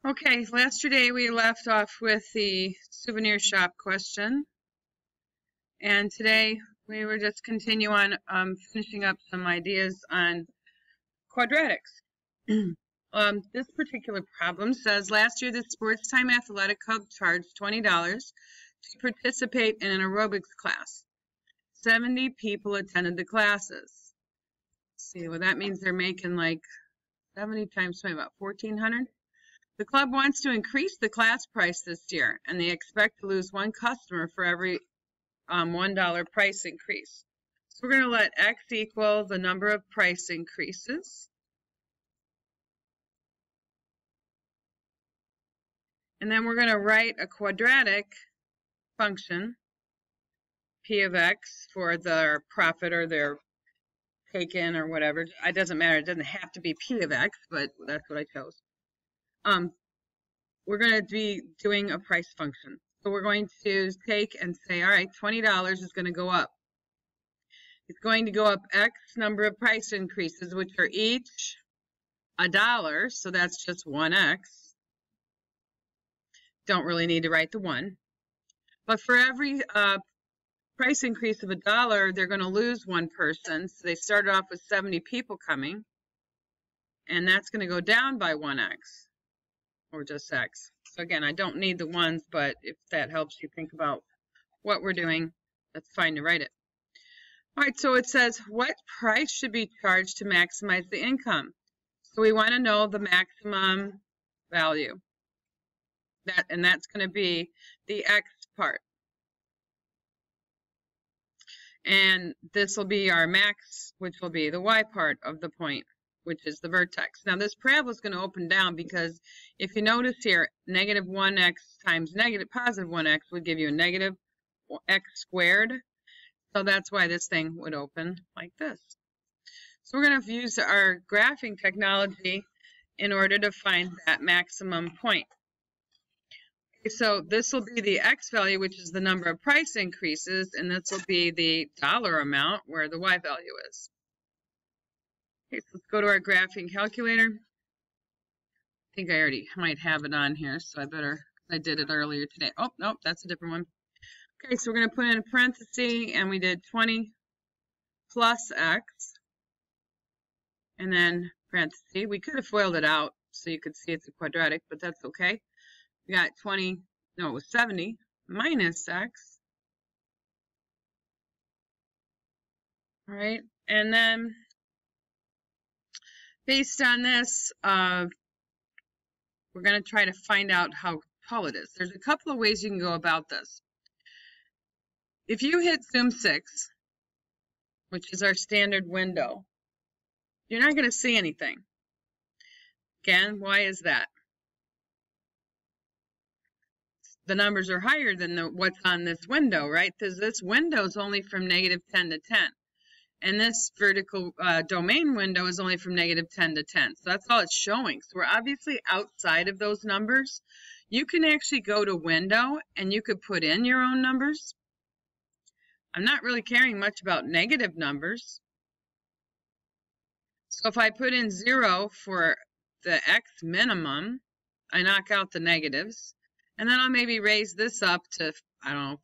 Okay, yesterday we left off with the souvenir shop question, and today we were just continue on finishing up some ideas on quadratics. This particular problem says, last year the Sports Time Athletic Club charged $20 to participate in an aerobics class. 70 people attended the classes. Let's see, well, that means they're making like 70 times 20, about 1,400. The club wants to increase the class price this year, and they expect to lose one customer for every $1 price increase. So we're going to let X equal the number of price increases. And then we're going to write a quadratic function, P of X, for their profit or their take-in or whatever. It doesn't matter. It doesn't have to be P of X, but that's what I chose. We're going to be doing a price function. So we're going to take and say, all right, $20 is going to go up. It's going to go up X number of price increases, which are each $1, so that's just 1X. Don't really need to write the 1. But for every price increase of $1, they're going to lose one person. So they started off with 70 people coming, and that's going to go down by 1X. Or just X. So again, I don't need the ones, but if that helps you think about what we're doing, that's fine to write it. All right, so it says, what price should be charged to maximize the income? So we want to know the maximum value. And that's going to be the X part. And this will be our max, which will be the Y part of the point, which is the vertex. Now this parabola is going to open down because if you notice here, negative 1x times positive 1x would give you a negative x squared. So that's why this thing would open like this. So we're going to use our graphing technology in order to find that maximum point. Okay, so this will be the x value, which is the number of price increases, and this will be the dollar amount where the y value is. Okay, so let's go to our graphing calculator. I think I already might have it on here, so I did it earlier today. Oh, nope, that's a different one. Okay, so we're going to put in a parenthesis, and we did 20 plus x, and then parenthesis. We could have FOILed it out so you could see it's a quadratic, but that's okay. We got 70 minus x. All right, and then based on this, we're going to try to find out how tall it is. There's a couple of ways you can go about this. If you hit zoom 6, which is our standard window, you're not going to see anything. Again, why is that? The numbers are higher than what's on this window, right? Because this window is only from negative 10 to 10. And this vertical domain window is only from negative 10 to 10. So that's all it's showing. So we're obviously outside of those numbers. You can actually go to window and you could put in your own numbers. I'm not really caring much about negative numbers. So if I put in 0 for the x minimum, I knock out the negatives. And then I'll maybe raise this up to, I don't know,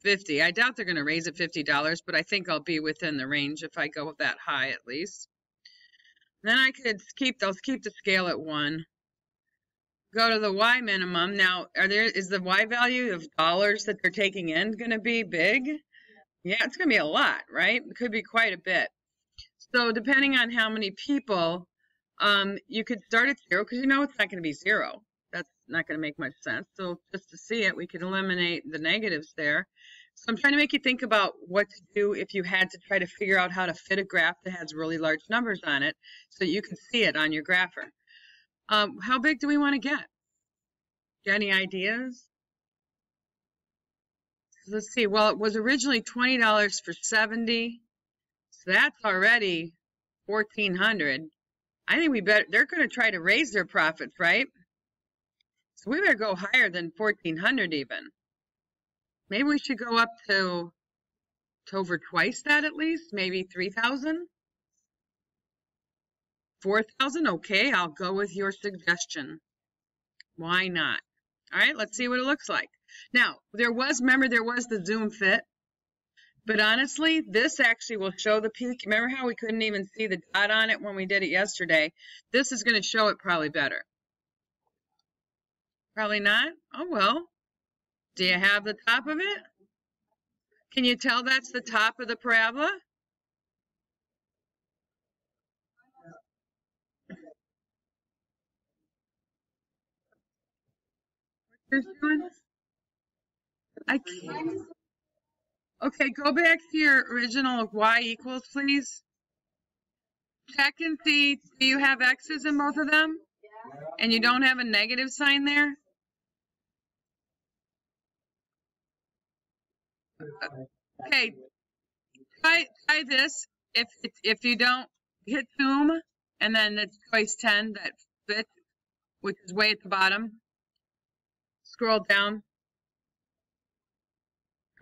50. I doubt they're going to raise it $50, but I think I'll be within the range if I go that high at least. Then I could keep the scale at 1. Go to the y minimum. Now, is the y value of dollars that they're taking in going to be big? Yeah, it's going to be a lot, right? It could be quite a bit. So depending on how many people, you could start at 0 because you know it's not going to be 0. That's not going to make much sense. So just to see it, we could eliminate the negatives there. So I'm trying to make you think about what to do if you had to try to figure out how to fit a graph that has really large numbers on it so you can see it on your grapher. How big do we want to get? Got any ideas? So let's see. Well, it was originally $20 for 70. So that's already $1,400. I think they're going to try to raise their profits, right? So we better go higher than 1,400 even. Maybe we should go up to over twice that at least, maybe 3,000? 4,000? Okay, I'll go with your suggestion. Why not? All right, let's see what it looks like. Now, remember there was the zoom fit, but honestly, this actually will show the peak. Remember how we couldn't even see the dot on it when we did it yesterday? This is going to show it probably better. Probably not? Oh, well. Do you have the top of it? Can you tell that's the top of the parabola? I can't. Okay, go back to your original y equals, please. Check and see, do you have x's in both of them? And you don't have a negative sign there? Okay, try this. If you don't hit zoom, and then the choice 10 that fits, which is way at the bottom. Scroll down.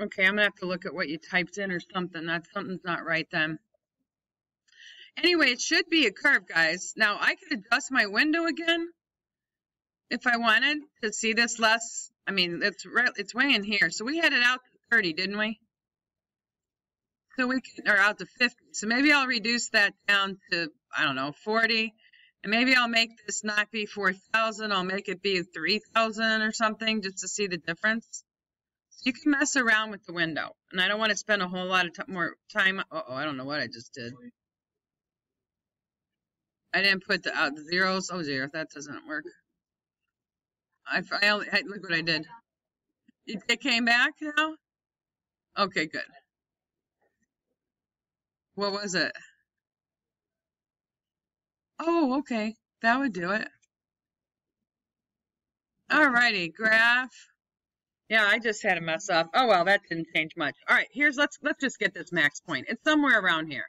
Okay, I'm gonna have to look at what you typed in or something. Something's not right then. Anyway, it should be a curve, guys. Now I could adjust my window again if I wanted to see this less. I mean, it's way in here. So we had it out to 30, didn't we? So or out to 50. So maybe I'll reduce that down to, I don't know, 40. And maybe I'll make this not be 4,000. I'll make it be 3,000 or something just to see the difference. So you can mess around with the window. And I don't want to spend a whole lot of more time. Uh-oh, I don't know what I just did. I didn't put the zeros. Oh, zero. That doesn't work. Look what I did. It came back now? Okay, good. What was it? Oh, okay. That would do it. Alrighty, graph. Yeah, I just had a mess up. Oh well, that didn't change much. All right, let's just get this max point. It's somewhere around here.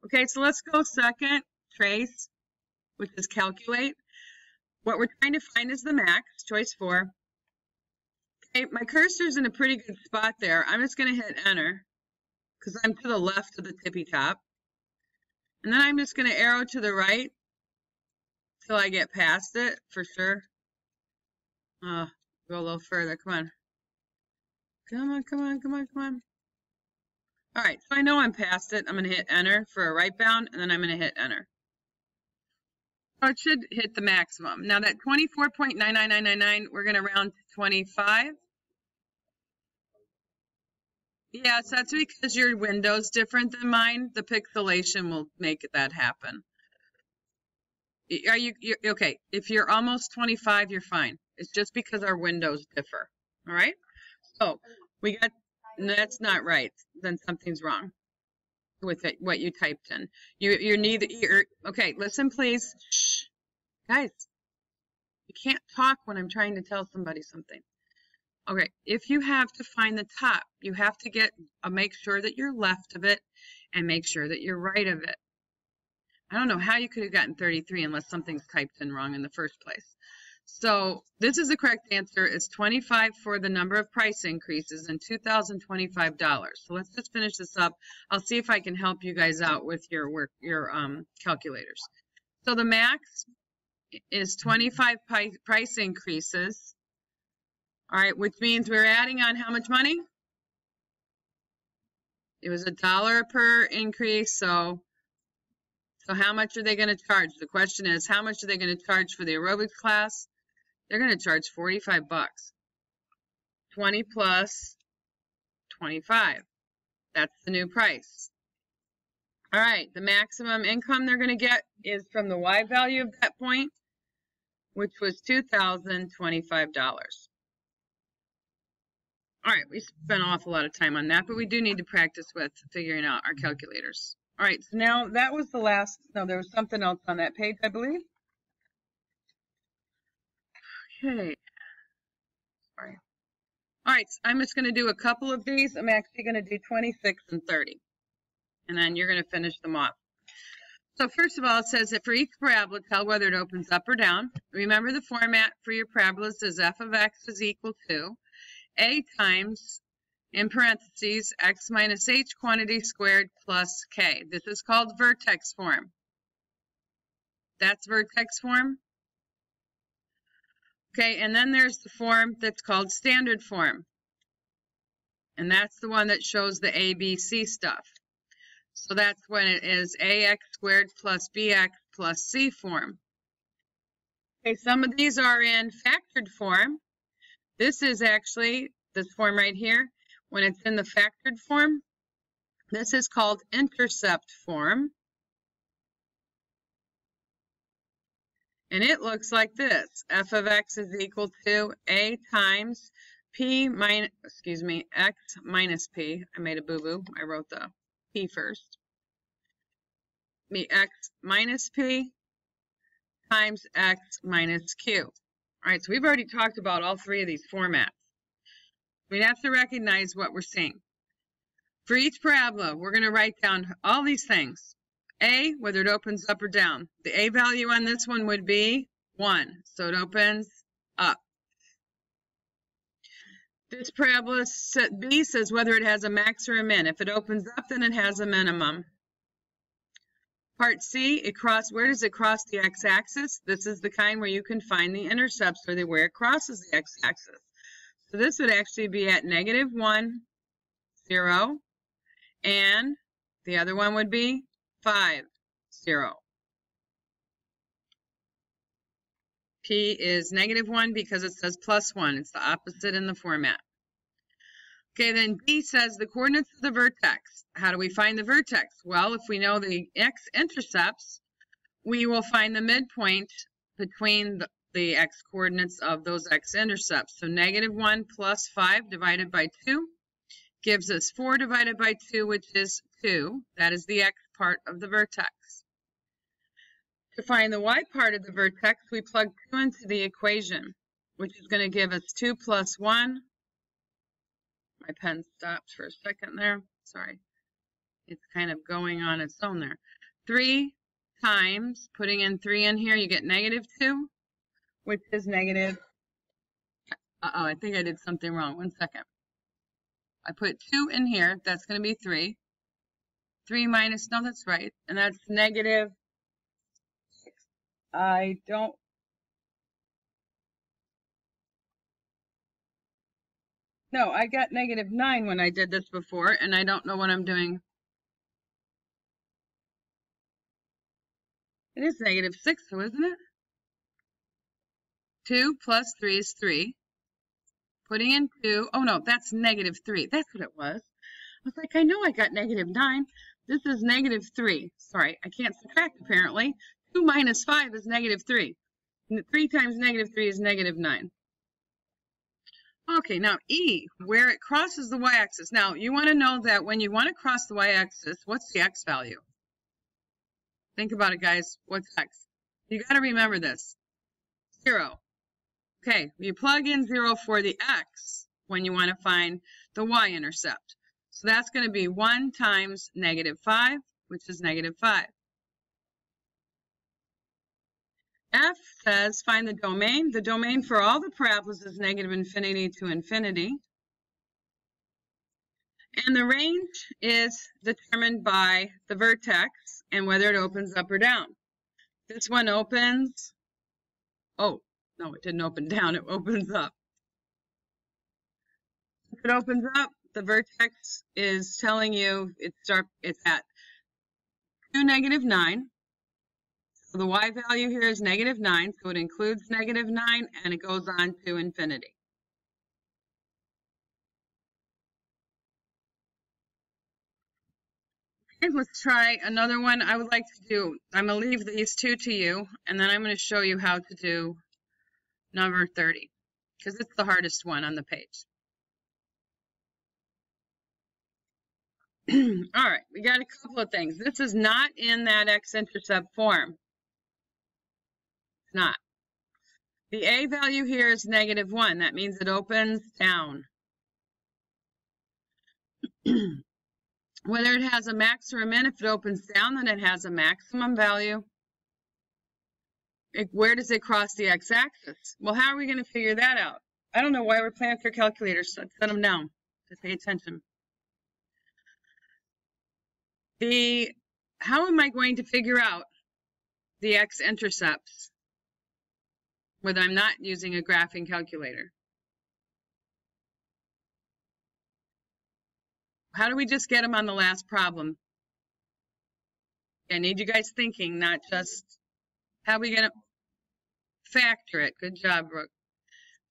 Okay, so let's go second, trace, which is calculate. What we're trying to find is the max, choice 4. Okay, my cursor's in a pretty good spot there. I'm just going to hit enter because I'm to the left of the tippy top. And then I'm just going to arrow to the right till I get past it for sure. Go a little further. Come on. Come on, come on, come on, come on. All right, so I know I'm past it. I'm going to hit enter for a right bound, and then I'm going to hit enter. So it should hit the maximum. Now that 24.99999, we're going to round to 25. Yes, that's because your window's different than mine. The pixelation will make that happen. You're okay? If you're almost 25, you're fine. It's just because our windows differ. All right. So we got. That's not right. Then something's wrong with it. What you typed in. You're neither. Okay. Listen, please. Shh. Guys, you can't talk when I'm trying to tell somebody something. Okay, if you have to find the top, you have to make sure that you're left of it and make sure that you're right of it. I don't know how you could have gotten 33 unless something's typed in wrong in the first place. So this is the correct answer. It's 25 for the number of price increases and $2,025. So let's just finish this up. I'll see if I can help you guys out with your calculators. So the max is 25 price increases. All right, which means we're adding on how much money? It was $1 per increase, so how much are they going to charge? The question is, how much are they going to charge for the aerobics class? They're going to charge 45 bucks. 20 plus 25. That's the new price. All right, the maximum income they're going to get is from the Y value of that point, which was $2,025. All right, we spent an awful lot of time on that, but we do need to practice with figuring out our calculators. All right, so now that was the last. No, there was something else on that page, I believe. Okay. Sorry. All right, so I'm just going to do a couple of these. I'm actually going to do 26 and 30, and then you're going to finish them off. So first of all, it says that for each parabola, tell whether it opens up or down. Remember the format for your parabolas is f of x is equal to a times, in parentheses, x minus h quantity squared plus k. This is called vertex form. That's vertex form. Okay, and then there's the form that's called standard form. And that's the one that shows the ABC stuff. So that's when it is ax squared plus bx plus c form. Okay, some of these are in factored form. This is actually this form right here. When it's in the factored form, this is called intercept form. And it looks like this. F of x is equal to a times p minus, x minus p. I made a boo-boo. I wrote the p first. X minus p times x minus q. All right, so we've already talked about all three of these formats. We have to recognize what we're seeing. For each parabola, we're going to write down all these things. A, whether it opens up or down. The A value on this one would be 1, so it opens up. This parabola B says whether it has a max or a min. If it opens up, then it has a minimum. Part C, where does it cross the x-axis? This is the kind where you can find the intercepts where it crosses the x-axis. So this would actually be at -1, 0, and the other one would be 5, 0. P is -1 because it says +1. It's the opposite in the format. Okay, then B says the coordinates of the vertex. How do we find the vertex? Well, if we know the x-intercepts, we will find the midpoint between the x-coordinates of those x-intercepts. So -1 plus 5 divided by 2 gives us 4 divided by 2, which is 2. That is the x part of the vertex. To find the y part of the vertex, we plug 2 into the equation, which is going to give us 2 plus 1. My pen stopped for a second there. Sorry. It's kind of going on its own there. 3 times, putting in 3 in here, you get -2, which is negative. Uh-oh, I think I did something wrong. 1 second. I put 2 in here. That's going to be 3. 3 minus, no, that's right. And that's negative. I don't. No, I got -9 when I did this before, and I don't know what I'm doing. It is -6, so isn't it? 2 plus 3 is 3. Putting in 2, oh no, that's -3. That's what it was. I was like, I know I got -9. This is -3. Sorry, I can't subtract apparently. 2 minus 5 is -3. 3 times -3 is -9. Okay, now E, where it crosses the y-axis. Now, you want to know that when you want to cross the y-axis, what's the x value? Think about it, guys. What's x? You got to remember this. 0. Okay, you plug in 0 for the x when you want to find the y-intercept. So that's going to be 1 times -5, which is -5. F says find the domain. The domain for all the parabolas is -infinity to infinity. And the range is determined by the vertex and whether it opens up or down. This one opens, oh, no, it didn't open down, it opens up. If it opens up, the vertex is telling you it's at 2, -9. So the y value here is -9, so it includes -9 and it goes on to infinity. Okay, let's try another one. I would like to do, I'm going to leave these two to you, and then I'm going to show you how to do number 30, because it's the hardest one on the page. All right, we got a couple of things. This is not in that x-intercept form. It's not. The a value here is -1. That means it opens down. Whether it has a max or a min, if it opens down, then it has a maximum value. Where does it cross the x-axis? Well, how are we going to figure that out? I don't know why we're playing with your calculators. Set them down. Just pay attention. How am I going to figure out the x-intercepts? when I'm not using a graphing calculator. How do we just get them on the last problem? I need you guys thinking, not just how are we going to factor it. Good job, Brooke.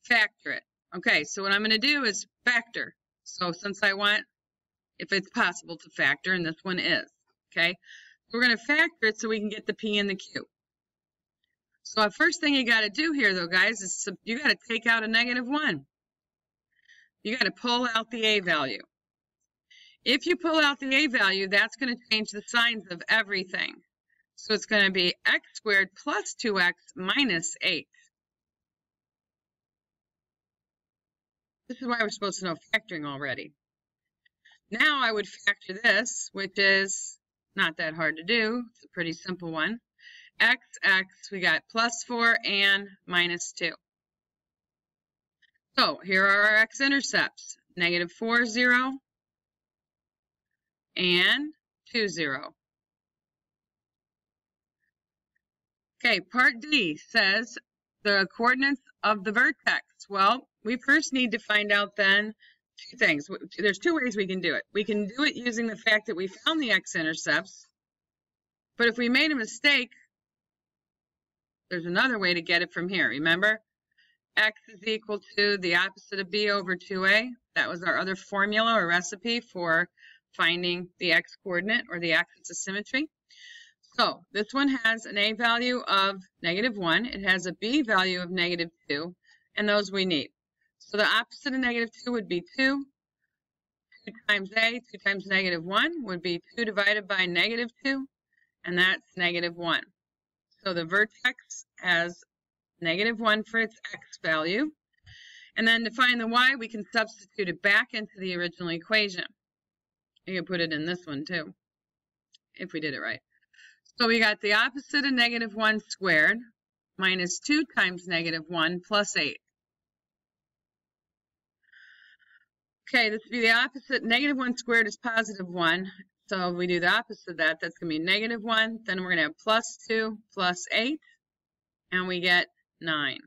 Factor it. Okay, so what I'm going to do is factor. So since I want, if it's possible to factor, and this one is, okay, we're going to factor it so we can get the P and the Q. So the first thing you got to do here, though, guys, is you got to take out a -1. You got to pull out the A value. If you pull out the A value, that's going to change the signs of everything. So it's going to be x squared plus 2x minus 8. This is why we're supposed to know factoring already. Now I would factor this, which is not that hard to do. It's a pretty simple one. X, we got plus 4 and minus 2. So here are our x-intercepts. -4, 0, and 2, 0. Okay, part D says the coordinates of the vertex. Well, we first need to find out then two things. There's two ways we can do it. We can do it using the fact that we found the x-intercepts, but if we made a mistake, there's another way to get it from here. Remember, x is equal to the opposite of b over 2a. That was our other formula or recipe for finding the x coordinate or the axis of symmetry. So this one has an a value of -1. It has a b value of -2, and those we need. So the opposite of -2 would be 2. 2 times a, 2 times -1 would be 2 divided by -2, and that's -1. So the vertex has -1 for its x value. And then to find the y, we can substitute it back into the original equation. You can put it in this one too, if we did it right. So we got the opposite of -1 squared minus 2 times -1 plus 8. Okay, this would be the opposite. -1 squared is +1. So if we do the opposite of that, that's going to be -1. Then we're going to have plus 2 plus 8, and we get 9.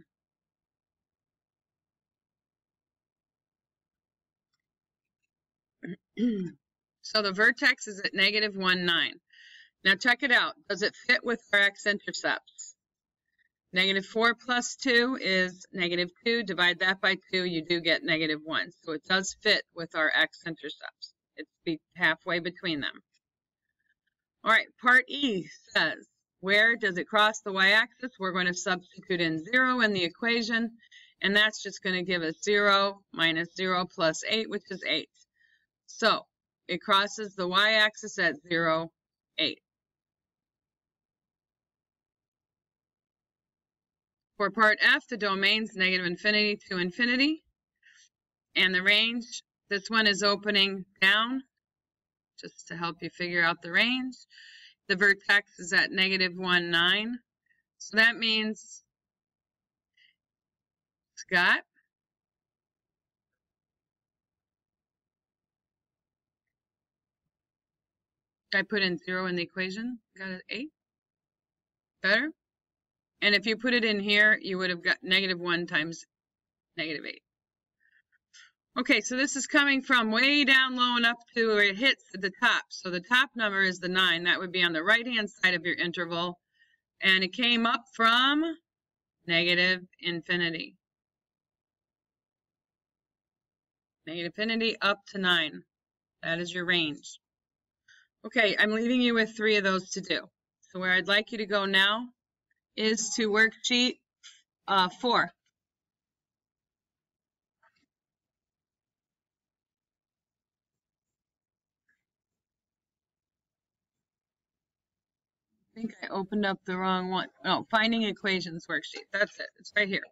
So the vertex is at -1, 9. Now check it out. Does it fit with our x-intercepts? -4 plus 2 is -2. Divide that by 2, you do get -1. So it does fit with our x-intercepts. It's halfway between them. All right, part E says, where does it cross the y-axis? We're going to substitute in 0 in the equation, and that's just going to give us 0 minus 0 plus 8, which is 8. So it crosses the y-axis at 0, 8. For part F, the domain's -infinity to infinity, and the range, this one is opening down, just to help you figure out the range. The vertex is at -1, 9. So that means, Scott, I put in 0 in the equation, got an 8. Better? And if you put it in here, you would have got -1 times -8. Okay, so this is coming from way down low and up to where it hits at the top. So the top number is the 9. That would be on the right-hand side of your interval. And it came up from -infinity. -infinity up to 9. That is your range. Okay, I'm leaving you with 3 of those to do. So where I'd like you to go now is to worksheet 4. I think I opened up the wrong one. Oh, finding equations worksheet. That's it. It's right here.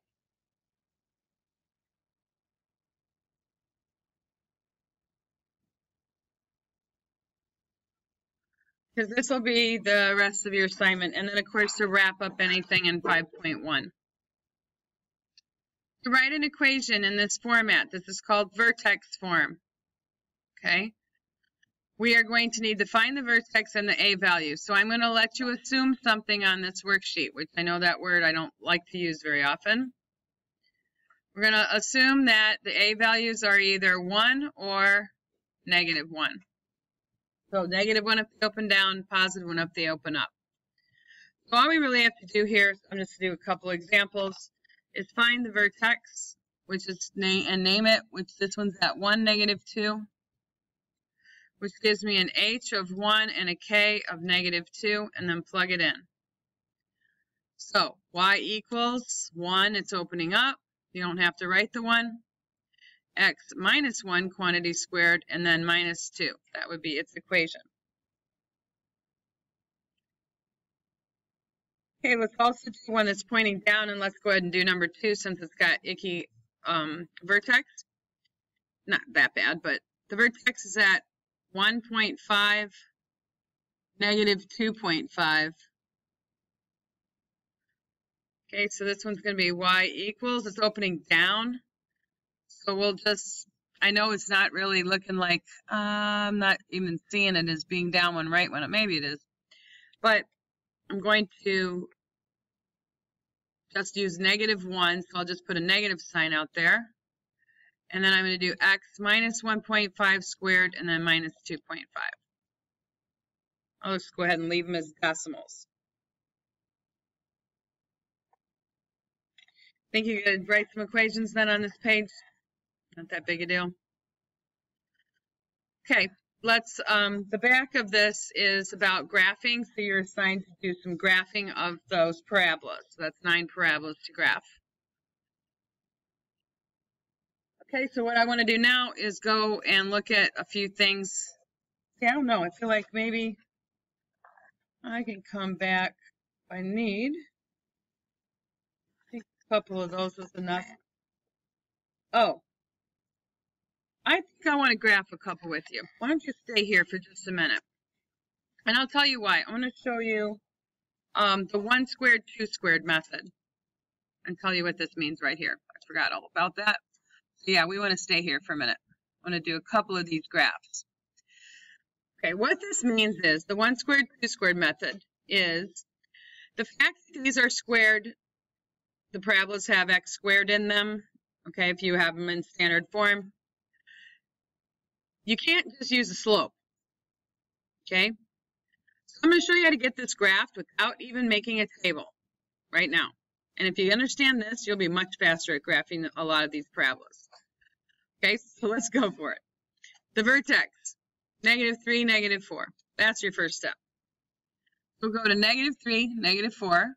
Because this will be the rest of your assignment. And then, of course, to wrap up anything in 5.1. To write an equation in this format, this is called vertex form. Okay? we are going to need to find the vertex and the A value. So I'm going to let you assume something on this worksheet, which I know that word I don't like to use very often. We're going to assume that the A values are either 1 or -1. So -1 if they open down, +1 if they open up. So all we really have to do here, I'm just going to do a couple examples, is find the vertex, which is name it, which this one's at 1, -2, which gives me an H of 1 and a K of -2, and then plug it in. So Y equals 1, it's opening up. You don't have to write the 1. X minus 1 quantity squared, and then -2. That would be its equation. Okay, let's also do one that's pointing down, and let's go ahead and do number 2 since it's got icky vertex. Not that bad, but the vertex is at 1.5, -2.5. Okay, so this one's going to be Y equals, it's opening down. So we'll just, I know it's not really looking like, I'm not even seeing it as being down one, right one. Maybe it is. But I'm going to just use -1, so I'll just put a negative sign out there. And then I'm going to do X minus 1.5 squared and then -2.5. I'll just go ahead and leave them as decimals. Think you could write some equations then on this page? Not that big a deal. Okay, let's, the back of this is about graphing, so you're assigned to do some graphing of those parabolas. So that's 9 parabolas to graph. Okay, so what I want to do now is go and look at a few things. See, I don't know, I feel like maybe I can come back if I need. I think a couple of those was enough. Oh, I think I want to graph a couple with you. Why don't you stay here for just a minute? And I'll tell you why. I want to show you the 1 squared, 2 squared method and tell you what this means right here. I forgot all about that. So yeah, we want to stay here for a minute. I want to do a couple of these graphs. Okay, what this means is the 1 squared, 2 squared method is the fact that these are squared, the parabolas have x squared in them. Okay, if you have them in standard form. You can't just use a slope, okay? So I'm going to show you how to get this graphed without even making a table right now. And if you understand this, you'll be much faster at graphing a lot of these parabolas. Okay, so let's go for it. The vertex, -3, -4. That's your first step. We'll go to -3, -4.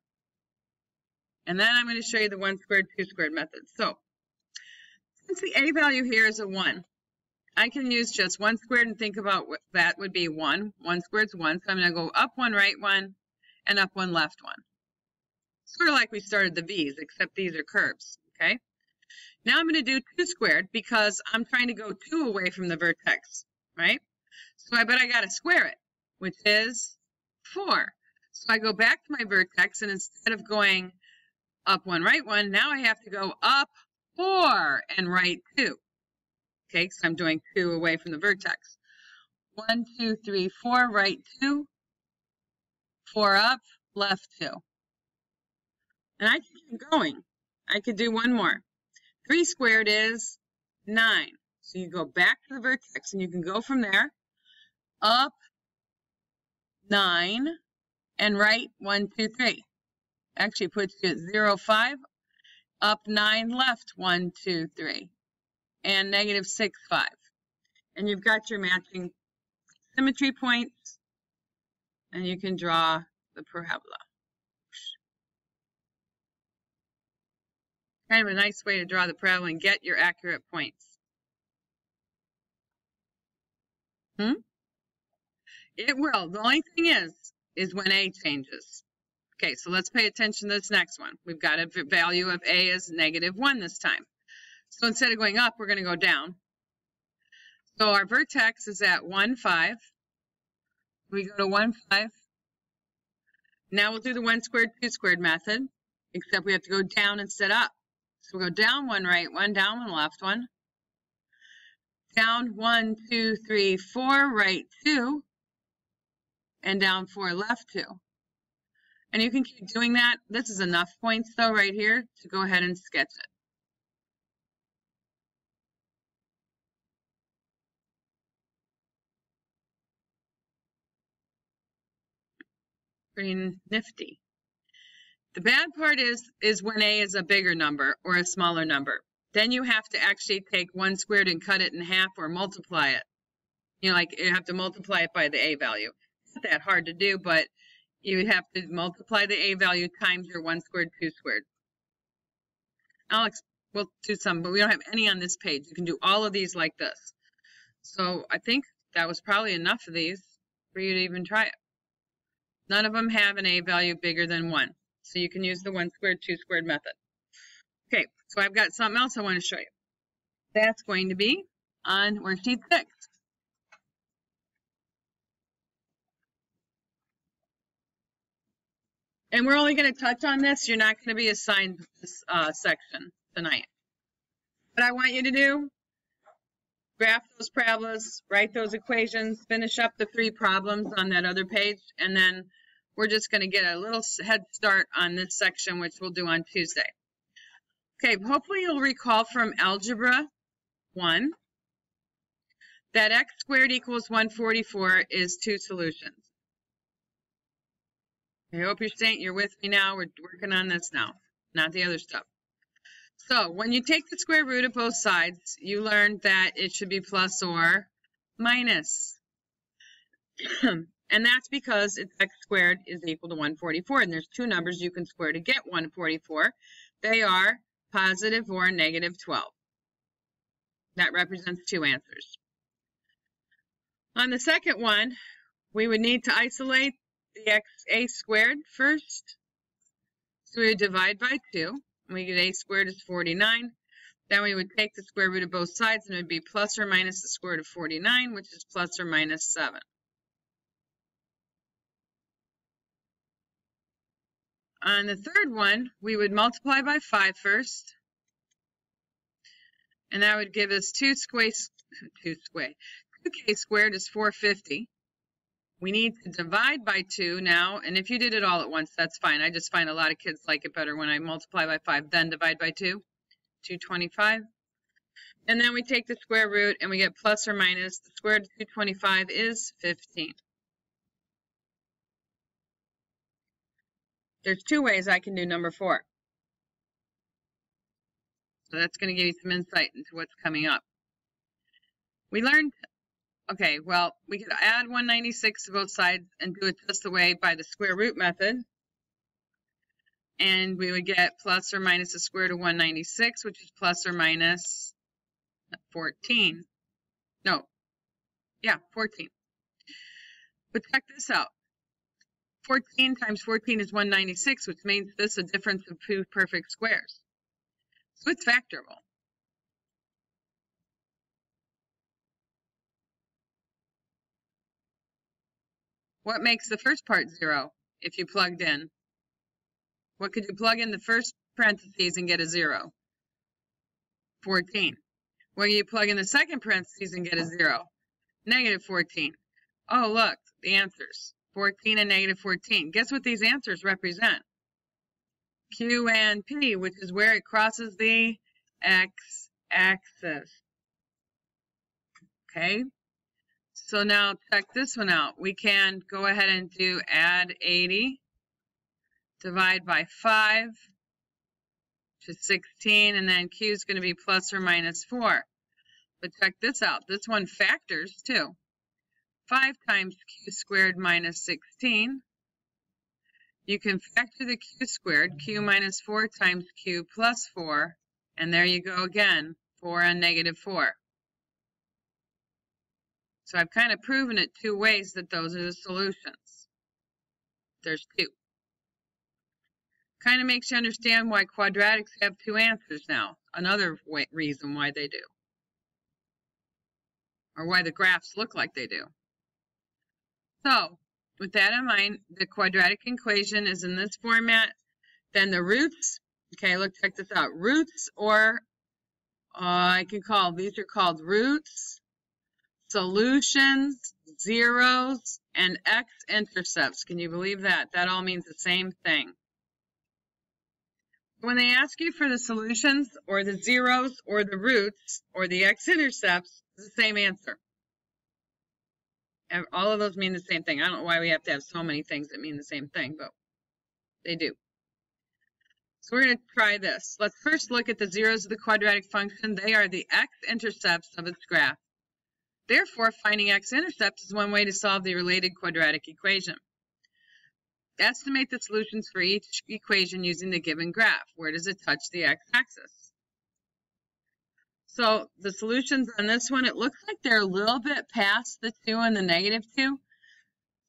And then I'm going to show you the 1 squared, 2 squared method. So since the A value here is a 1, I can use just 1 squared and think about what that would be 1. 1 squared is 1, so I'm going to go up 1, right 1, and up 1, left 1. Sort of like we started the V's, except these are curves, okay? Now I'm going to do 2 squared because I'm trying to go 2 away from the vertex, right? So I bet I got to square it, which is 4. So I go back to my vertex, and instead of going up 1, right 1, now I have to go up 4 and right 2. Okay, because I'm doing 2 away from the vertex. 1, 2, 3, 4, right 2, 4 up, left 2. And I can keep going. I could do one more. 3 squared is 9. So you go back to the vertex and you can go from there, up 9, and right 1, 2, 3. Actually puts you at 0, 5, up 9, left 1, 2, 3. And -6, 5. And you've got your matching symmetry points, and you can draw the parabola. Kind of a nice way to draw the parabola and get your accurate points. It will. The only thing is when A changes. Okay, so let's pay attention to this next one. We've got a value of A is -1 this time. So instead of going up, we're going to go down. So our vertex is at 1, 5. We go to 1, 5. Now we'll do the 1 squared, 2 squared method, except we have to go down instead up. So we'll go down 1, right 1, down 1, left 1. Down 1, 2, 3, 4, right 2, and down 4, left 2. And you can keep doing that. This is enough points, though, right here, to go ahead and sketch it. Pretty nifty. The bad part is when A is a bigger number or a smaller number. Then you have to actually take 1 squared and cut it in half or multiply it. You know, like you have to multiply it by the A value. It's not that hard to do, but you would have to multiply the A value times your 1 squared, 2 squared. We'll do some, but we don't have any on this page. You can do all of these like this. So I think that was probably enough of these for you to even try it. None of them have an A value bigger than 1. So you can use the 1 squared, 2 squared method. Okay, so I've got something else I want to show you. That's going to be on worksheet 6. And we're only going to touch on this. You're not going to be assigned this section tonight. What I want you to do, graph those parabolas, write those equations, finish up the 3 problems on that other page, and then we're just going to get a little head start on this section, which we'll do on Tuesday. Okay, hopefully you'll recall from Algebra 1 that x squared equals 144 is 2 solutions. I hope you're with me now. We're working on this now, not the other stuff. So when you take the square root of both sides, you learned that it should be plus or minus. And that's because it's x squared is equal to 144. And there's 2 numbers you can square to get 144. They are positive or negative 12. That represents 2 answers. On the second one, we would need to isolate the a squared first. So we would divide by 2. And we get a squared is 49. Then we would take the square root of both sides, and it would be plus or minus the square root of 49, which is plus or minus 7. On the third one, we would multiply by 5 first. And that would give us 2k squared is 450. We need to divide by 2 now, and if you did it all at once, that's fine. I just find a lot of kids like it better when I multiply by 5, then divide by 2, 225. And then we take the square root, and we get plus or minus. The square root of 225 is 15. There's 2 ways I can do number 4. So that's going to give you some insight into what's coming up. We learned, okay, well, we could add 196 to both sides and do it just the way by the square root method. And we would get plus or minus the square root of 196, which is plus or minus 14. No, yeah, 14. But check this out. 14 times 14 is 196, which means this is a difference of 2 perfect squares. So it's factorable. What makes the first part 0 if you plugged in? What could you plug in the first parentheses and get a 0? 14. What do you plug in the second parentheses and get a 0? Negative 14. Oh, look, the answers. 14 and negative 14. Guess what these answers represent? Q and P, which is where it crosses the x-axis. Okay? So now check this one out. We can go ahead and do add 80, divide by 5, which is 16, and then Q is going to be plus or minus 4. But check this out. This one factors too. 5 times Q squared minus 16. You can factor the Q squared, Q minus 4 times Q plus 4, and there you go again, 4 and negative 4. So I've kind of proven it 2 ways that those are the solutions. There's 2. Kind of makes you understand why quadratics have 2 answers now. Another reason why they do. Or why the graphs look like they do. So, with that in mind, the quadratic equation is in this format. Then the roots, okay, look, check this out. Roots, or I can call, these are called roots solutions, zeros, and x-intercepts. Can you believe that? That all means the same thing. When they ask you for the solutions or the zeros or the roots or the x-intercepts, it's the same answer. And all of those mean the same thing. I don't know why we have to have so many things that mean the same thing, but they do. So we're going to try this. Let's first look at the zeros of the quadratic function. They are the x-intercepts of its graph. Therefore, finding x-intercepts is one way to solve the related quadratic equation. Estimate the solutions for each equation using the given graph. Where does it touch the x-axis? So the solutions on this one, it looks like they're a little bit past the 2 and the -2.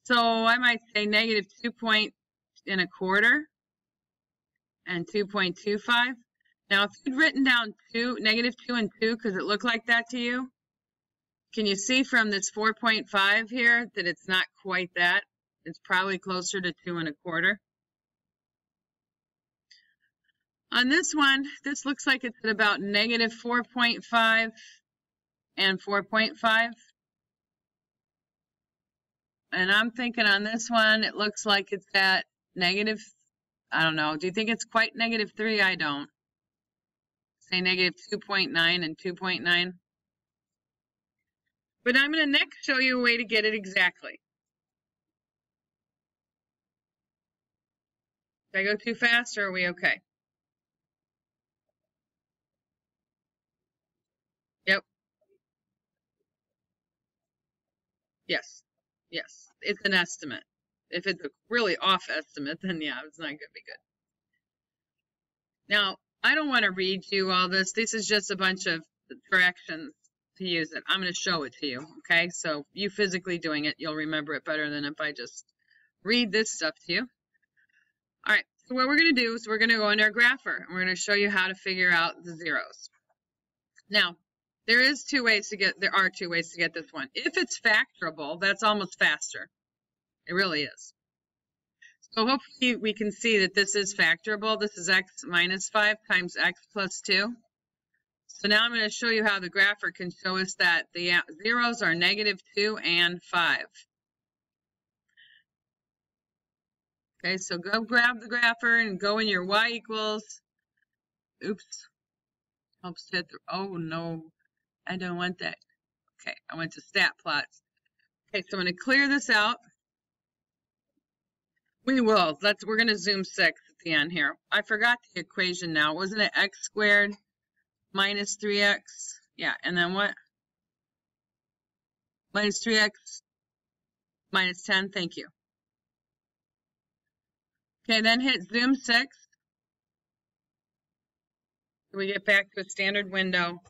So I might say -2.25 and 2.25. Now, if you'd written down -2 and 2 because it looked like that to you, can you see from this 4.5 here that it's not quite that? It's probably closer to 2.25. On this one, this looks like it's at about -4.5 and 4.5. And I'm thinking on this one, it looks like it's at negative, I don't know. Do you think it's quite -3? I don't. Say -2.9 and 2.9. But I'm going to next show you a way to get it exactly. Did I go too fast or are we okay? Yep. Yes. Yes. It's an estimate. If it's a really off estimate, then yeah, it's not going to be good. Now, I don't want to read you all this. This is just a bunch of directions to use it. I'm going to show it to you, okay? So you physically doing it, you'll remember it better than if I just read this stuff to you. All right, so what we're going to do is we're going to go into our grapher, and we're going to show you how to figure out the zeros. Now, there are two ways to get this one. If it's factorable, that's almost faster. It really is. So hopefully we can see that this is factorable. This is x minus 5 times x plus 2. So now I'm going to show you how the grapher can show us that the zeros are -2 and 5. Okay, so go grab the grapher and go in your y equals. Oops. Helps to hit the, oh no, I don't want that. Okay, I went to stat plots. Okay, so I'm going to clear this out. We will. We're going to zoom 6 at the end here. I forgot the equation now. Wasn't it x squared minus 3x? Yeah, and then what? Minus 3x minus 10. Thank you. Okay, then hit zoom 6. We get back to a standard window.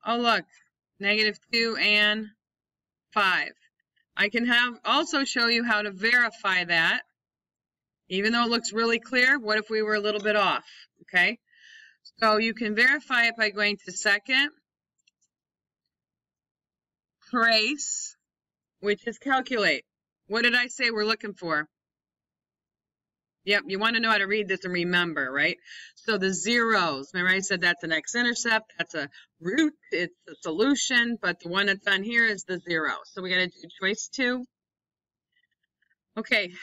Oh, look, -2 and 5. I can also show you how to verify that. Even though it looks really clear, what if we were a little bit off? Okay, so you can verify it by going to second, trace, which is calculate. What did I say we're looking for? Yep, you want to know how to read this and remember, right? So the zeros, remember I said that's an x-intercept, that's a root, it's a solution, but the one that's on here is the zero. So we got to do choice 2. Okay,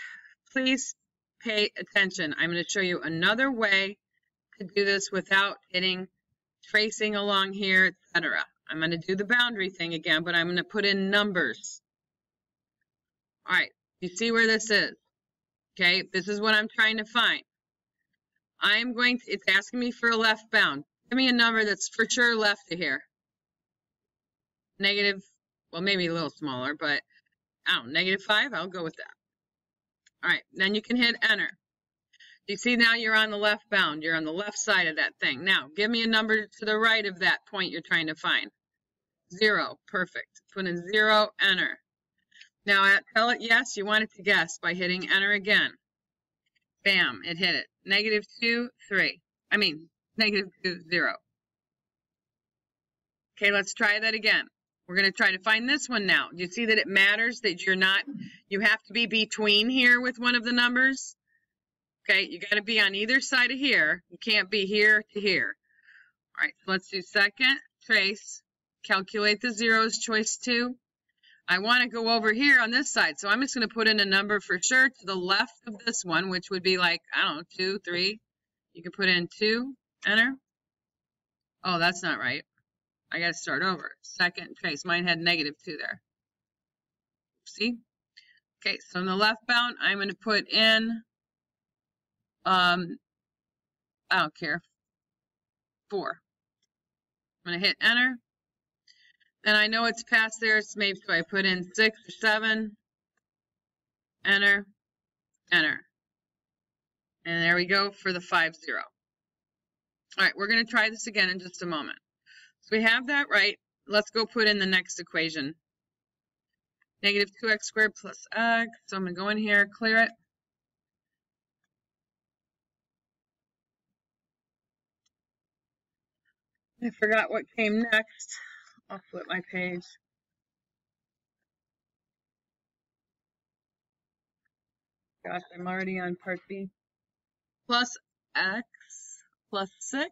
please pay attention. I'm going to show you another way to do this without hitting tracing along here, etc. I'm going to do the boundary thing again, but I'm going to put in numbers. All right, you see where this is? Okay, this is what I'm trying to find. It's asking me for a left bound. Give me a number that's for sure left of here. Negative, well, maybe a little smaller, but I don't know, -5, I'll go with that. All right, then you can hit enter. You see now you're on the left bound. You're on the left side of that thing. Now, give me a number to the right of that point you're trying to find. 0, perfect. Put in 0, enter. Now, tell it yes, you want it to guess by hitting enter again. Bam, it hit it. -2, 3. I mean, -2, 0. Okay, let's try that again. We're going to try to find this one now. You see that it matters that you have to be between here with one of the numbers? Okay, you got to be on either side of here. You can't be here to here. All right, so let's do second, trace, calculate the zeros, choice 2. I want to go over here on this side, so I'm just going to put in a number for sure to the left of this one, which would be like, I don't know, 2, 3. You can put in 2, enter. Oh, that's not right. I got to start over. Second trace. Mine had -2 there. See? Okay, so in the left bound, I'm going to put in, I don't care, 4. I'm going to hit enter. And I know it's past there, so maybe so I put in 6 or 7. Enter, enter. And there we go for the 5, 0. All right, we're going to try this again in just a moment. So we have that right. Let's go put in the next equation. -2x squared plus x. So I'm going to go in here, clear it. I forgot what came next. I'll flip my page. Gosh, I'm already on part B. Plus x plus 6.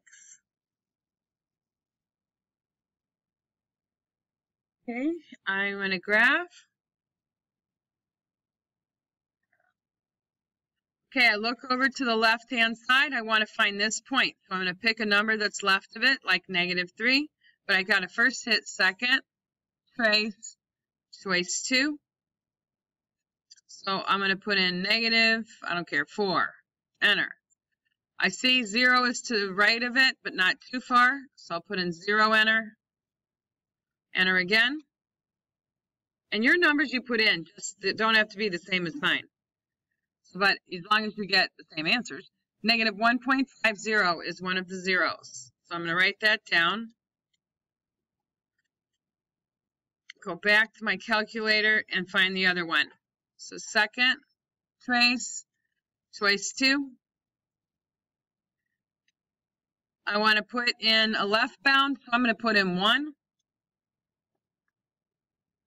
Okay, I'm going to graph. Okay, I look over to the left-hand side. I want to find this point. So I'm going to pick a number that's left of it, like -3. But I got to first hit second, trace, choice 2. So I'm going to put in negative, I don't care, 4. Enter. I see 0 is to the right of it, but not too far. So I'll put in 0, enter. Enter again. And your numbers you put in just don't have to be the same as mine. So, but as long as you get the same answers. -1.50 is one of the zeros. So I'm going to write that down. Go back to my calculator and find the other one. So second, trace, choice 2. I want to put in a left bound, so I'm going to put in 1.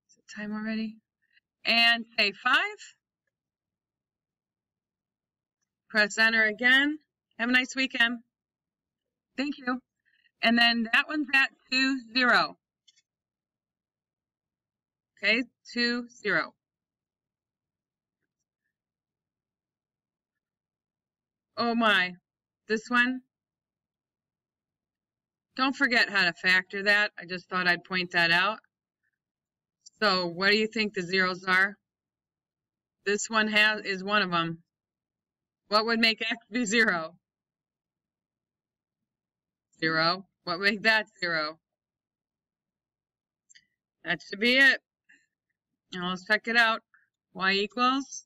Is it time already? And say 5. Press enter again. Have a nice weekend. Thank you. And then that one's at 2, 0. Okay, 2, 0. Oh my, this one. Don't forget how to factor that. I just thought I'd point that out. So what do you think the zeros are? This one is one of them. What would make x be 0? 0. What would make that 0? That should be it. Now let's check it out. Y equals.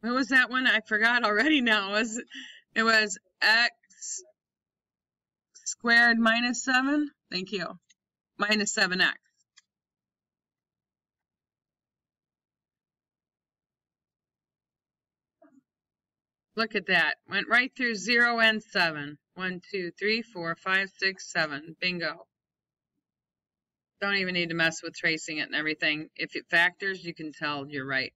What was that one? I forgot already now. It was x squared minus 7. Thank you. Minus 7x. Look at that. Went right through 0 and 7. 1, 2, 3, 4, 5, 6, 7. Bingo. Don't even need to mess with tracing it and everything. If it factors, you can tell you're right.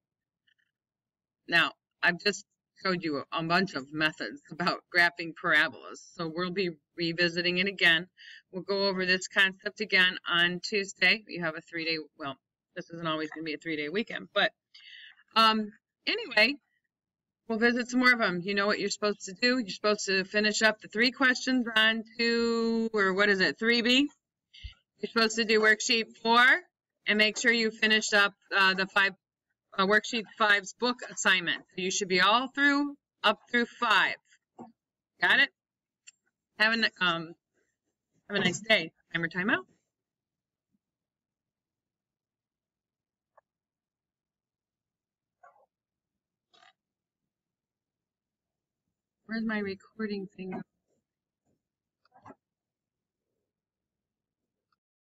Now, I've just showed you a bunch of methods about graphing parabolas, so we'll be revisiting it again. We'll go over this concept again on Tuesday. You have a 3-day, well, this isn't always going to be a 3-day weekend, but anyway, we'll visit some more of them. You know what you're supposed to do. You're supposed to finish up the 3 questions on 3B. You're supposed to do worksheet 4 and make sure you finish up the worksheet 5's book assignment. So you should be all through, up through 5. Got it? Have a nice day. Timer timeout. Where's my recording thing?